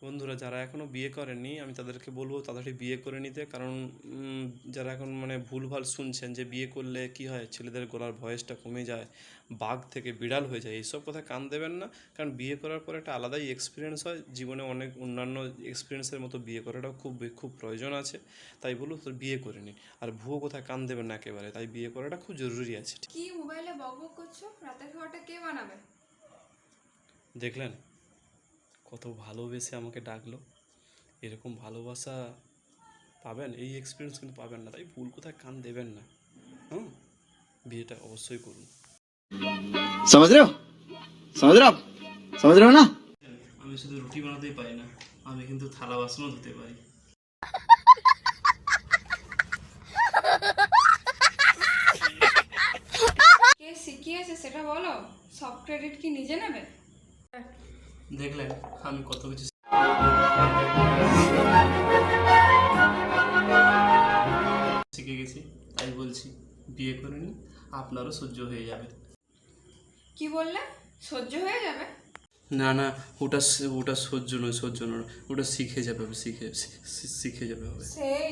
বন্ধুরা যারা এখনও বিয়ে করেননি আমি তাদেরকে বলবো তাড়াতাড়ি বিয়ে করে নিতে, কারণ যারা এখন মানে ভুলভাল শুনছেন যে বিয়ে করলে কি হয়, ছেলেদের গলার ভয়েসটা কমে যায়, বাঘ থেকে বিড়াল হয়ে যায়, এইসব কথা কান দেবেন না। কারণ বিয়ে করার পর একটা আলাদাই এক্সপিরিয়েন্স হয়, জীবনে অনেক অন্যান্য এক্সপিরিয়েন্সের মতো বিয়ে করাটাও খুব খুব প্রয়োজন আছে। তাই বলবো তো বিয়ে করে নিন, আর ভুয়ো কোথায় কান দেবেন না একেবারে, তাই বিয়ে করাটা খুব জরুরি আছে। কি মোবাইলে বকবক করছো? রাতের খাওয়াটা কে বানাবে? দেখলেন কত ভালোবেসে আমাকে ডাকলো, এরকম ভালোবাসা পাবেন, এই এক্সপিরিয়েন্স কিন্তু পাবেন না, তাই ভুল কোথায় কান দেবেন না। হুম, বিয়েটা অবশ্যই করুন। समझ रहे हो समझ रहे हो आप समझ रहे हो ना। আমি শুধু রুটি বানাতেই পারি না, আমি কিন্তু থালা বাসনও ধুতে পারি। কে শিখিয়েছে সেটা বলো, সব ক্রেডিট কি নিজে নেবে? দেখলেন আমি কত কিছু শিখে গেছি, তাই বলছি বিয়ে করে নিন, আপনারও সহ্য হয়ে যাবে। কি বললে? সহ্য হয়ে যাবে? না না, ওটা ওটা সহ্য নয়, ওটা শিখে যাবে, শিখে যাবে হবে। সেই